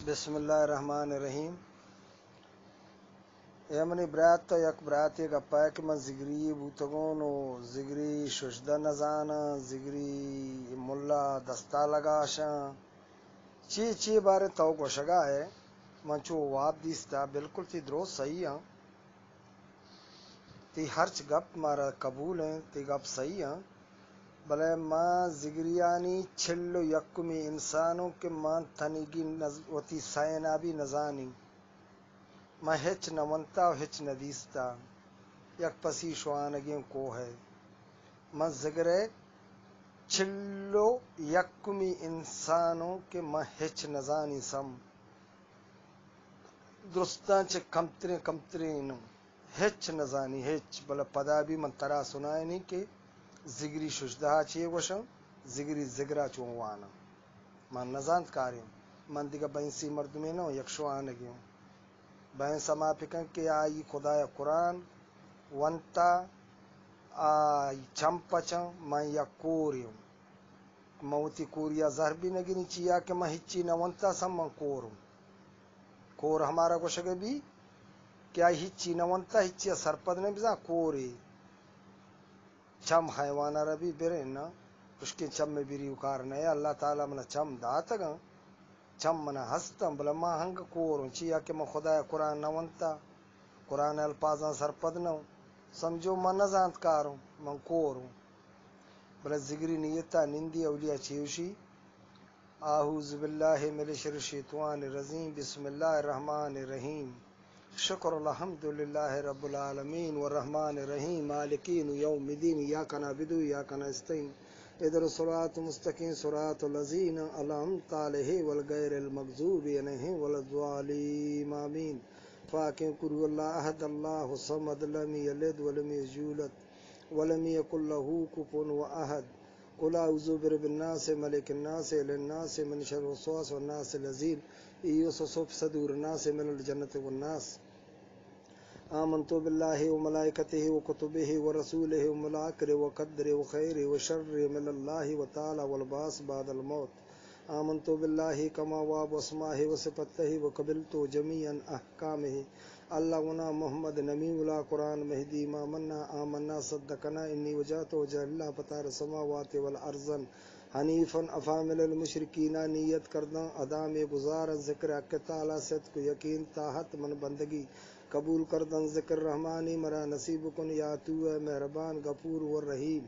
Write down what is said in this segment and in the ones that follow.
بسم اللہ الرحمن الرحیم. ایمنی برات تو یک براتی گپا کہ من ذکری بوتگون و ذکری ششدہ نزانا ذکری ملا دستا لگاشا چی بارے تو گوشگا ہے من چو واب دیستا بالکل تی درست صحیح ہاں تی ہرچ گپ مارا قبول ہیں تی گپ صحیح ہاں بلے ماں ذکریانی چھلو یکمی انسانوں کے مان تنیگی وتی سائنابی نزانی ماں ہچ نونتا و ہچ ندیستا یک پسی شوانگیں کو ہے ماں ذکرے چھلو یکمی انسانوں کے ماں ہچ نزانی سم درستان چھ کمترین ہچ نزانی ہچ بلا پدا بھی من ترا سنائے نہیں کہ ذکری ششدہ چیئے گوشن ذکری ذکرہ چونوانا من نزانت کاریم من دیگا بینسی مردمی نو یک شوانگیوں بین سما پکن کہ آئی خدای قرآن ونتا آئی چمپچن من یک کوریوں موتی کوریا زہر بھی نگینی چیا کہ میں ہچی نونتا سم من کوروں کور ہمارا گوشگے بھی کیا ہچی نونتا ہچی سرپد نے بزا کوری چم حیوانہ ربی برے نا کشکن چم میں بری اکار نئے اللہ تعالیٰ منا چم داتا گا چم منا ہستم بلا ما ہنگ کوروں چیا کہ میں خدا قرآن نونتا قرآن الفاظاں سرپد نو سمجھو من نزانت کاروں من کوروں بلا ذکری نیتا نندی اولیاء چیوشی اعوذ باللہ من الشیطان الرجیم بسم اللہ الرحمن الرحیم شکر الحمدللہ رب العالمین والرحمن الرحیم مالکین یوم الدین ایاک نعبد و ایاک نستعین ادھر الصراط المستقیم صراط الذین انعمت علیہم غیر المغضوب علیہم ولا الضالین آمین. فاکن قل اللہ احد اللہ الصمد لم یلد ولم یولد ولم یکن لہ کفوا احد. قل اعوذ برب الناس ملک الناس اله الناس من شر الوسواس والناس الذین یوسوس فی صدور الناس من الجنة والناس. آمنت باللہ وملائکتہ وکتبہ ورسولہ والآخر وقدر وخیر وشر من اللہ وتعالی والبعث بعد الموت. آمنت باللہ کما واب اسماہ وصفتہ وقبلت جمیعا احکامہ. اللہنا محمد نبی اللہ قرآن مہدی مامنا آمنا صدقنا انی وجہت وجہ اللہ فطار السماوات والارض حنیفا افامل المشرکین نیت کردن ادام گزار ذکر حق تعالی صدق یقین تاحت من بندگی قبول کردن ذکر رحمانی مرا نصیب کن یا تو اے مہربان غفور والرحیم.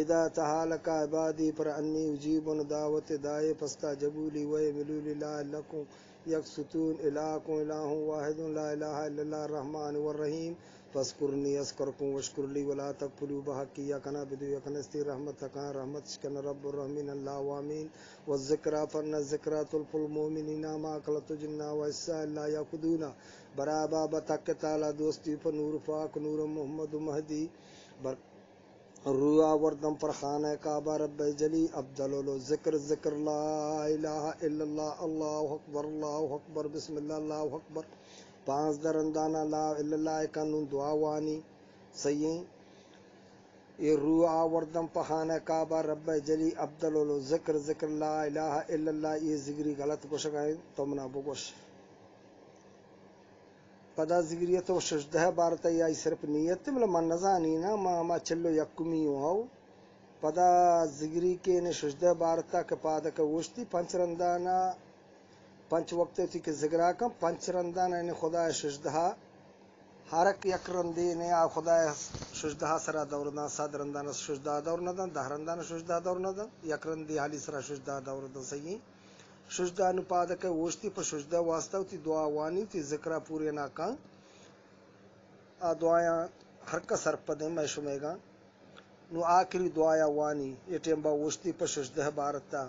اذا تحالک عبادی پر انی اجیب دعوت دائے فاستجیبوا لی ویعملوا لی لعلکم یقسطون. الہکم الہ واحد لا الہ الا اللہ الرحمن والرحیم. فاذکرنی اذکرکم واشکر لی ولا تکفروا بحق ایاک نعبد وایاک نستعین. رحمتک رحمت شکن رب الرحمین اللہ وامین. والذکرى فن الذکرى تلف المؤمنین ما خلقت الجن والانس الا یعبدون. برابا بتک تعالی دوستی پر نور پاک نور محمد مہدی روح وردم پر خانہ کعبہ رب جلی افضل ذکر ذکر لا الہ الا اللہ اللہ اکبر بسم اللہ اللہ اکبر. پانچ درندانہ لا الا اللہ قانون دعا وانی سیئیں یہ روح وردم پر خانہ کعبہ رب جلی افضل ذکر ذکر لا الہ الا اللہ. یہ ذکری غلط گوش گئے تو منا بگوش پدا ذکریہ تو شجدہ بارتا یا صرف نیت ملا من نزانی نا ما چلو یکمی ہو پدا ذکری کے نے شجدہ بارتا کے پادا کے وشتی پنچ رندانا پنچ وقت تھی کہ ذکرہ کم پنچ رندانا نے خدا شجدہ ہرک یک رندی نے خدا شجدہ سرا دورنا ساد رندانا شجدہ دورنا دن دہ رندانا شجدہ دورنا دن یک رندی حالی سرا شجدہ دورنا صحیح شجدہ نو پادا کے وشتی پر شجدہ واسطہ تی دعا وانی تی ذکرہ پورے ناکان دعایاں ہر کا سرپدیں میں شمے گا نو آخری دعایا وانی یہ ٹیمبا وشتی پر شجدہ بارتا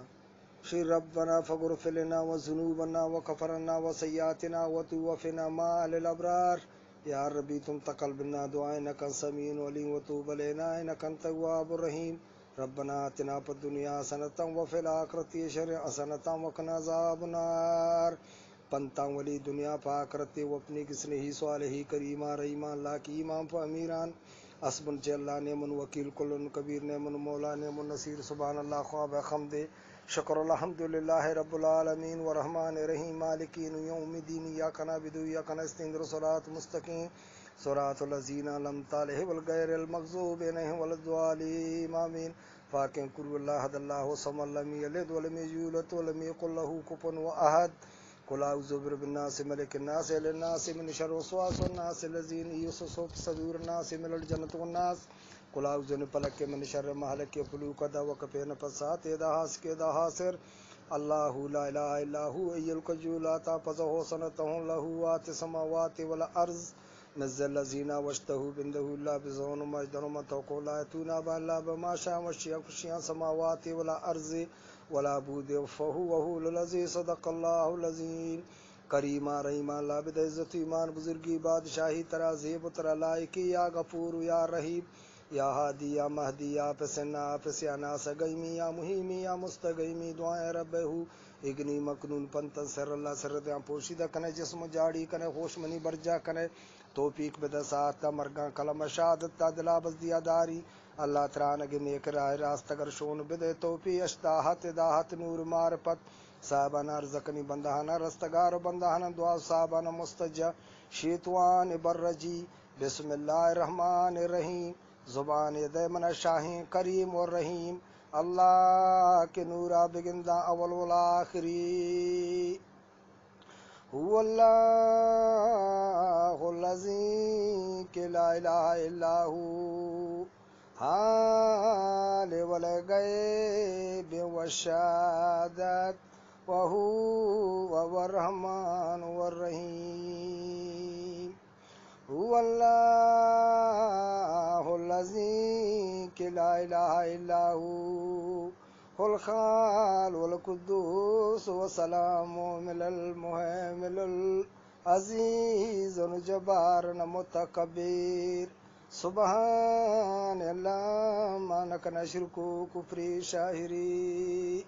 شیر ربنا فغفر لنا وذنوبنا وکفرنا وسیئاتنا وتوفنا مع الابرار. یا ربی تم تقبلنا دعائیں انک سمیع علیم وتوب علینا انک انت التواب الرحیم. ربنا آتنا فی الدنیا حسنۃ وفی الآخرۃ حسنۃ وقنا عذاب النار. پنتا ولی دنیا پاکرت و اپنی کسنے ہی صالحی کریمہ رحیمہ اللہ کی امام و امیران حسبن اللہ نعم الوکیل کل کبیر نعم المولا نعم النصیر. سبحان اللہ خواب خمد شکر الحمدللہ رب العالمین والرحمن الرحیم مالک یوم الدین ایاک نعبد و ایاک نستعین صراط مستقیم صراط الذین انعمت علیہم غیر المغضوب علیہم ولا الضالین آمین فاکن قل اللہ احد اللہ الصمد لم یلد ولم یولد ولم یکن له کفوا احد قل اعوذ برب الناس ملک الناس اله الناس من شر الوسواس الناس الذين يوسوس في صدور الناس من الجنة والناس قل اعوذ بفلق من شر ما خلق يفلق ذا وكفى نفسات اذا حاسك اذا حاصر الله لا اله الا هو حي القيوم لا تاخذه سنة له ما في السماوات والارض نزل الذين واشتهوا بنده الله بزون مجدر ما توقع لا يتونا بالله بما شاء وشيا السماوات والارض ولا بود فهو الذي صدق الله العظيم کریمہ رحیمہ لابد عزت ایمان بزرگی بادشاہی ترازیب ترا لائکی یا غفور یا رحیم یا ہادی یا مہدی یا پسنا پسیانا سگیمی یا مہیمی یا مستگیمی دعائیں رب ہو اگنی مکنون پنتن سر اللہ سر دیاں پوشیدہ کنے جسم جاڑی کنے خوش منی برجا کنے توفیق بدسات کا مرگاں کلم شہادت تا دلا بزدیا داری اللہ ترانگ نیک راہ راست اگر شون بدے توفی اشتاحت داحت نور معرفت صاحبانہ رزقنی بندہانہ رستگار بندہانہ دعا صاحبانہ مستجا شیطوان برجی بسم اللہ الرحمن الرحیم زبان دے من شاہین کریم اور رحیم اللہ کے نورا بگندہ اول والآخری هو اللہ الذی کہ لا الہ الا ہو حال والغیب والشہادت وهو الرحمن الرحیم هو اللہ الذی کہ لا الہ الا هو الخال والقدوس والسلام من المهيمن العزیز الجبار المتکبر سبحان اللہ مانک نشرک کفری شاہری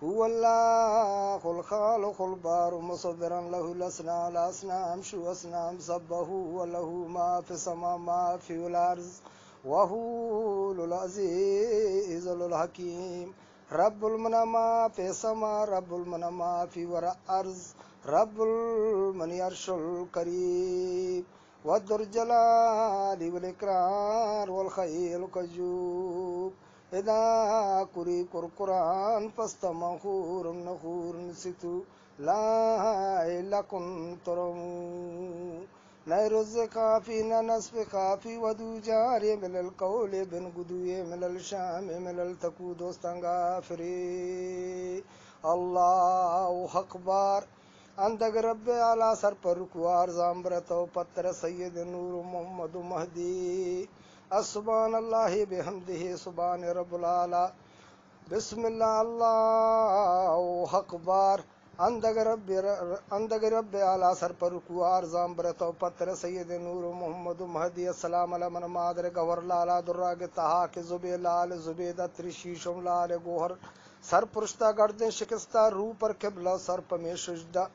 هو اللہ الخالق البار مصورا له الاسماء الحسنى امشو اسنام سبه وله ما في السماء ما في الارض وهو العزیز الحکیم رب المنما في السماء رب المنما في الارض رب المن عرش الكريم والذو الجلال والإكرام والخير القيوم إذا قرئ القرآن فاستمعوا نخور نسيتوا لعلكم ترحمون نير الزكافي نصف خافي ودو جاري من القول بن قدوي من الشام من التكو دوستان غافري الله أكبر اندگ رب اعلیٰ سر پر رکوار زامبرت و پتر سید نور محمد مہدی سبحان اللہ بحمدہ سبحان رب العالی بسم اللہ اللہ اکبر اندگ رب اعلیٰ سر پر رکوار زامبرت و پتر سید نور محمد مہدی السلام علی من مادر گور لالا دراگ تہا کے زبی لال زبیدہ ترشیشم لال گوہر سر پرشتہ گردن شکستہ رو پر قبلہ سر پمی شجدہ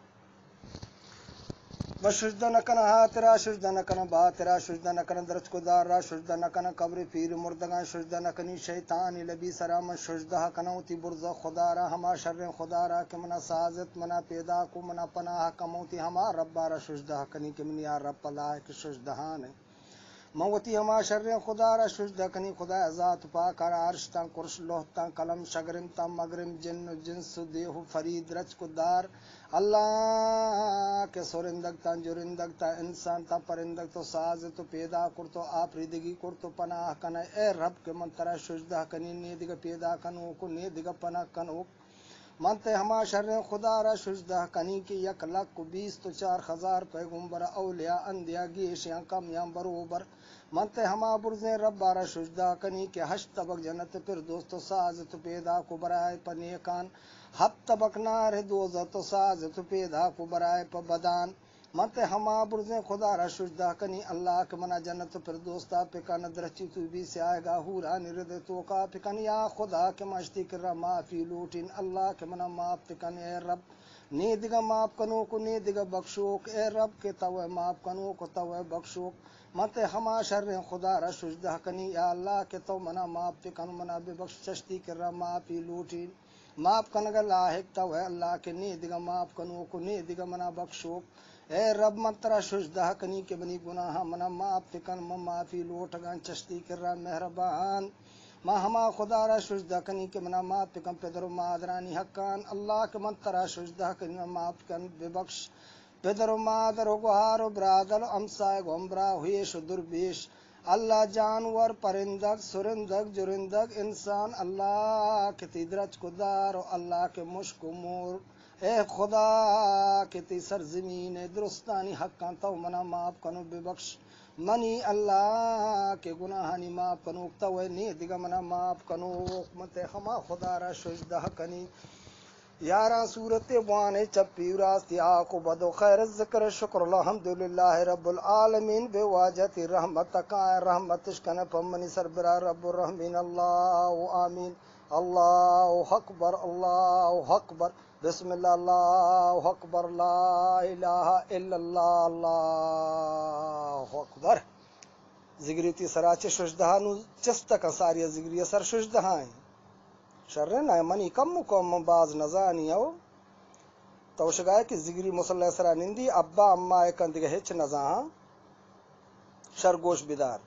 وشجدہ نکن ہاترا شجدہ نکن باترا شجدہ نکن درچ کو دارا شجدہ نکن قبر پیر مردگان شجدہ نکنی شیطانی لبی سرام شجدہ کنوتی برزا خدارا ہما شر خدارا کہ منا سازت منا پیدا کو منا پناہ کموتی ہما ربارا شجدہ کنی کہ منی یا رب اللہ کہ شجدہان ہے موتی ہما شر خدا را شجدہ کنی خدا ذات پاک عرش تان کرش لوح تان قلم شگرم تان مگرم جن جنس دیہ فرید رچ کدار اللہ کے سورندگ تان جورندگ تا انسان تا پرندگ تو ساز تو پیدا کر تو آفریدگی کر تو پناہ کن اے رب کے منترا شجدہ کنی نیدگ پیدا کنو کو نیدگ پناہ کنو منتے ہما شر خدا را شجدہ کنی کی 1,20,004 پیغمبر اولیاء اندیا گیشیاں کمیاں بروبر منتے ہما برزیں رب بارا شجدہ کنی کے 8 طبق جنت پھر دوست ساز تو پیدا کو برائے پنیکان 7 طبق نار دوزت ساز تو پیدا کو برائے بدان منتے ہما برزیں خدا را شجدہ کنی اللہ کے منا جنت پھر دوستا پکن درچی تو بھی سے آئے گا ہورا نرد تو کا پکن یا خدا کے مشتی کر معافی لوٹین اللہ کے منا معاف پکن اے رب نیدگا معاف کنو کو نیدگا بخشوک اے رب کے توے معاف کنو کو توے بخشوک مت ہما شر خدا را شجدہ کنی یا اللہ کہ تو منا معاف کن منا بے بخش چشتی کر رہا معافی لوٹی معاف کنگا لاحق تو ہے اللہ کے نی دیگا معاف کنو کو نی دیگا منا بخشو اے رب منترا شجدہ کنی کے بنی گناہ منا معاف کن معافی لوٹ گان چشتی کر رہا مہربان ما ہما خدا را شجدہ کنی کے منا معاف کن پدر و مادرانی حقان اللہ کے منترا شجدہ کنی معاف کن بے بخش پدر و مادر و گوہار و برادر و امسائے گمبرا ہویش و دربیش اللہ جانور پرندگ سرندگ جرندگ انسان اللہ کے تی درج کدار و اللہ کے مشک و مور اے خدا کے تی سرزمین درستانی حقاں تو منا معاف کنو بے بخش منی اللہ کے گناہانی معاف کنو تو نی دیگا منا معاف کنو مت ہما خدا را شجدہ کنی یارا صورت بوانے چپی راستی آقو بدو خیر ذکر شکر الحمدللہ رب العالمین بے واجت رحمت کائیں رحمت اشکن پمنی سربرا رب الرحمین اللہ آمین اللہ اکبر اللہ اکبر بسم اللہ اللہ اکبر لا الہ الا اللہ اللہ اکبر ذکری تی سراچ شجدہ نو چستک ساری ذکری سر شجدہ ہیں شرن ہے منی کم کم باز نزانی ہو تو شگائے کہ ذکری مسلح سرا نندی ابا اما کندگ ہچ نزاں شرگوش بیدار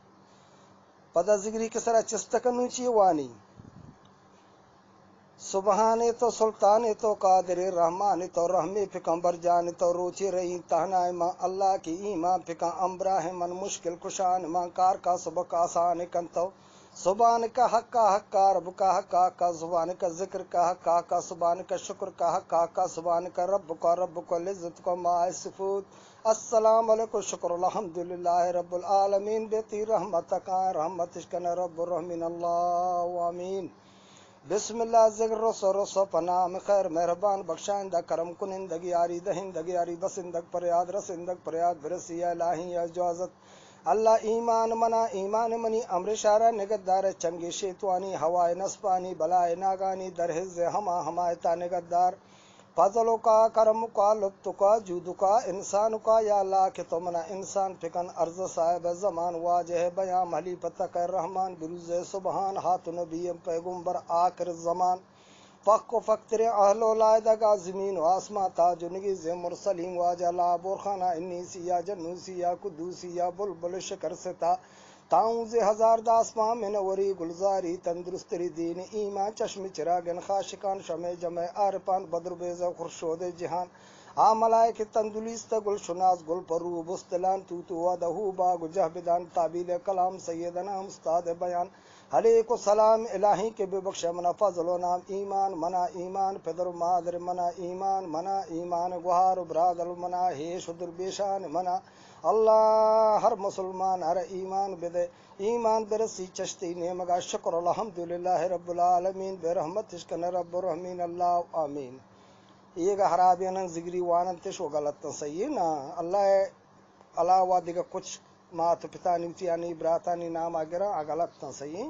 پدا ذکری کے سرا چستکنو چی وانی سبحان تو سلطان تو قادر رحمان تو رحمی پیغمبر جان تو روچی رہی تہنا ماں اللہ کی ایمان پکا امبراہ من مشکل کشان ماں کار کا سبق آسان کنتو سبحان کا حق کا حق کا رب کا حق کا سبحان کا ذکر کا حق کا سبحان کا شکر کا حق کا سبحان کا رب کو لذت کو ما صفوت السلام علیکم شکر الحمدللہ رب العالمین بیتی رحمت کا رحمت اشکن رب الرحمین اللہ آمین بسم اللہ ذکر رسو پنام خیر مہربان بخشائندہ کرم کنندگی آری دہندگی آری بسندگ پریاد رسندگ پریاد برسی الہی اجازت اللہ ایمان منا ایمان منی امر شارہ نگدار چنگی شیطوانی ہوائے نسبانی بلائے ناگانی درہز ہما ہمایتا نگدار فضلوں کا کرم کا لطف کا جود کا انسان کا یا اللہ کہ تو منا انسان فکن عرض صاحب زمان واجہ بیان حلی پتک رحمان بروز سبحان ہاتھ نبیم پیغمبر آخر زمان فق و فقتر اہل و لائدگا زمین و آسما تاج نگیز مرسلین واجہ لا برخانہ انیسی یا جنوسی یا قدوسی یا بلبل شکر ستا تاؤں ہزار داسماں منوری گلزاری تندرستری دین ایمان چشم چراغن خاشقان شمع جمع عارفان بدر بیز خرشود جہان آ ملائک تندلیست گل شناس گل پرو بستلان توتو ودہو باغ جہبدان تعبیل کلام سیدنا استاد بیان علیکم السلام الہی کے بے بخش منا فضل و نام ایمان منا ایمان پدر و مادر منا ایمان گوہار و برادر منا ہیش و دربیشان منا اللہ ہر مسلمان ہر ایمان بدے ایمان برسی چشتی نیمگا شکر الحمدللہ رب العالمین برحمت اشکن رب الرحمین اللہ آمین یہ گا حرابیانا ذکری واننتش و غلط صحیح نا اللہ علاوہ دیگا کچھ مات پتانی وتیانی براتانی نام آگرہ غلط صحیح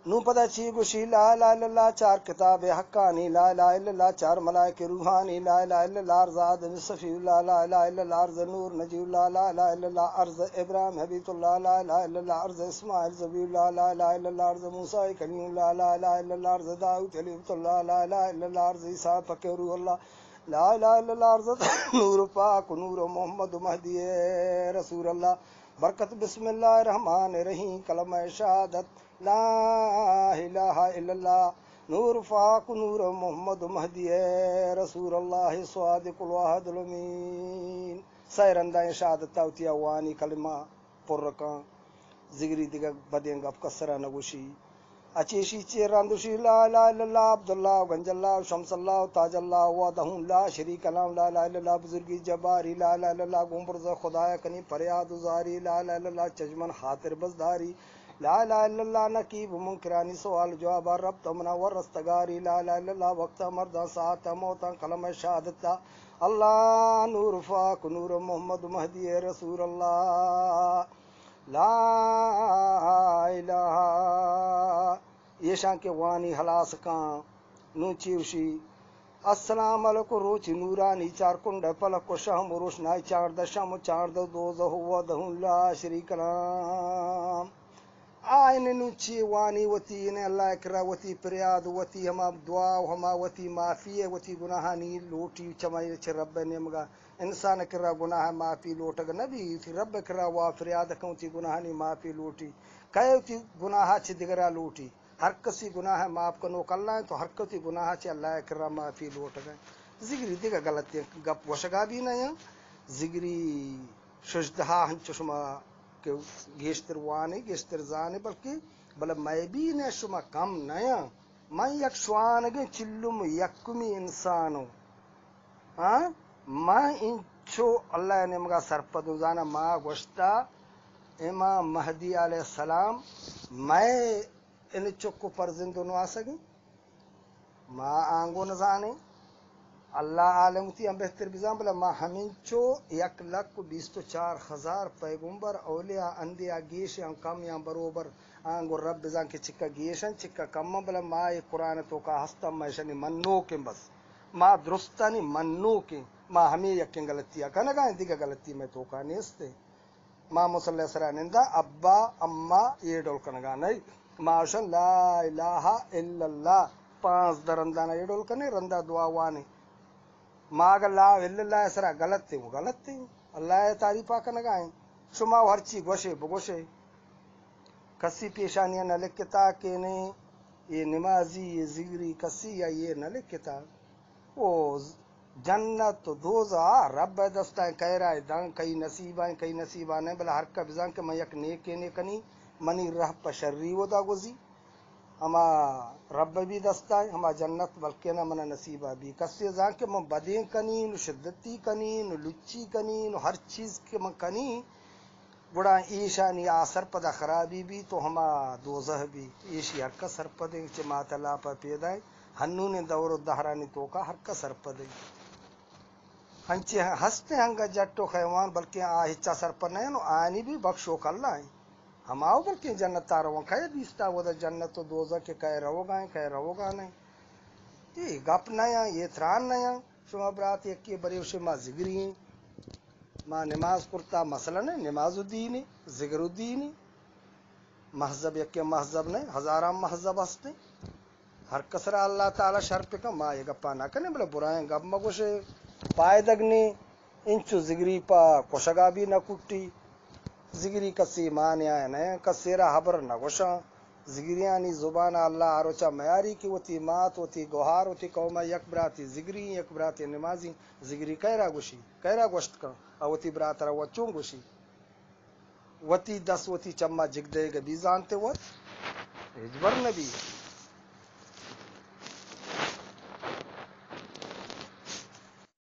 نو پتہ چی گوشی لا الہ الا اللہ چار کتاب حقانی لا الہ الا اللہ چار ملائک روحانی لا الہ الا اللہ عرض آدم صفی اللہ لا الہ الا اللہ عرض نور نجی اللہ لا الہ الا اللہ عرض ابراہیم حبیب اللہ لا الہ الا اللہ عرض اسماعیل زبی اللہ لا الہ الا اللہ عرض موسیٰ کلیم اللہ لا الہ الا اللہ عرض داؤد خلیفۃ اللہ لا الہ الا اللہ عرض عیسیٰ پاک روح اللہ لا الہ الا اللہ عرض نور پاک نور محمد مہدی رسول اللہ برکت بسم اللہ الرحمن الرحیم کلمہ شہادت لا الہ الا اللہ نور پاک نور محمد مہدی رسول اللہ صادق الوحد الامین سیرندہ شہادت تاوتیا وانی کلمہ پرکان ذکری دیگر بدین گپ کسرہ نگوشی اچیشی چیر راندوشی لا الہ الا اللہ عبداللہ گنج اللہ شمس اللہ تاج اللہ وحدہ لا شریک له لا الہ الا اللہ بزرگی جباری لا الہ الا اللہ گمبرز خدایا کنی فریاد زاری لا الہ الا اللہ چجمن خاطر بزداری لا الہ الا اللہ نقیب منکرانی سوال جواب رب تمنور رستگاری لا الہ الا اللہ وقت مردہ ساعت موتا کلمہ شہادتا اللہ نور پاک نور محمد مہدی رسول اللہ لا الہ یہ شان کے وانی حلاس کان نو چیوشی السلام علیکم روچ نورانی چار کنڈ پلک و شہم روشنائی چار دشم چار دوزہ ودہ لا شریک لام آئین نوچی وانی وتی نے اللہ اکرا وتی پریاد وتی ہما دعا ہما وتی معافی وتی گناہانی لوٹی چمائی چھ رب نے مگا انسان کرا گناہ معافی لوٹ گ نبی تھی رب کرا وا فریاد کوں تی گناہانی معافی لوٹی کہو تی گناہ چھ دگرا لوٹی ہر کسی گناہ معاف کنو کلا تو ہر کسی گناہ چھ اللہ کرا معافی لوٹ گئے ذکری دیگا غلطی گپ وشگا بھی نہیں ذکری شجدہا ہنچ شما کہ گیشتر وانے گیشتر زانے بلکہ بلا میں بھی نے شما کم نیا میں یک شوانگے چلم یکمی انسانو ہاں میں انچو اللہ نے مگا سرپدو زانا ما گوشتا امام مہدی علیہ السلام میں ان چکو پر زندو نوا سکیں ما آنگو نزانے اللہ عالم تی ہم بہتر بزان بلا ما ہمینچو 1,24,000 پیغمبر اولیاء اندیا گیشن کم یا بروبر آنگو رب بزان کے چکا گیشن چکا کم بلا ما یہ قرآن تو کا ہستا میشنی منو کے بس ما درستانی منو کے ما ہمیں یکن غلطی ہے کہنا گائیں دیگا غلطی میں تو کا نیستے ما مسلح سرانندہ ابا اما یہ ڈول کنگا نہیں ماشن لا الہ الا اللہ 5 درندانہ یہ ڈول کنے رندہ دعا وانے ماگ لا اللہ سرا غلط تھے وہ غلط تھے اللہ تعریفہ کا نگائیں شما ہر چی گوشے بگوشے کسی پیشانیاں نہ لکھتا کہ نہیں یہ نمازی یہ ذکری کسی یا یہ نہ لکھتا وہ جنت تو دوزہ رب دستائیں کہہ رہا ہے دن کئی نصیبہ نہیں بلا ہر کا بزان کہ میں یک نیک کنی منی رہ پشری و دا گزی ہما رب بھی دستا ہے ہما جنت بلکہ نہ منا نصیبہ بھی کسی زان کہ من بدیں کنین شدتی کنین لچی کنین ہر چیز کے من کنی بڑا ایشانی آثر پدا خرابی بھی تو ہما دوزہ بھی ایشی ہر کا سر پدیں چھ ماتلا پا پیدا ہے ہنو نے دور دہرانی تو کا ہر کا سر پدیں ہنچے ہستے ہنگا جٹو خیوان بلکہ آہچا سر پر نہیں نو آنی بھی بخشو کر ہے ہم آؤ بلکہ جنت تاروں کھائے دیستا وہ دا جنت و دوزہ کے کہہ رہو گا نہیں یہ گپ نیا یہ تران نیا شما برات یکی بریو شما ذکری ہیں ما نماز کرتا مسئلہ نہیں نماز الدینی ذکر الدینی مذہب یکی مذہب نہیں ہزارہ مذہب ہستے ہر کسرا اللہ تعالی شرط کا ما یہ گپا نہ کرنے بلے برائیں گپ مگوشے پائے دگنی انچو ذکری پا کوشگا بھی نہ کٹی ذکری کسی مانے آئے نہیں کسیرا حبر نہ گوشا ذکریانی زبان اللہ آروچا میاری کی وتی مات وتی گوہار وتی قوم یک براتی ذکری یک براتی نمازی ذکری کہرا گوشت کا وتی برات را وچوں گوشی وتی 10 وتی چما جگ دے گا بھی جانتے وہ اجبر نبی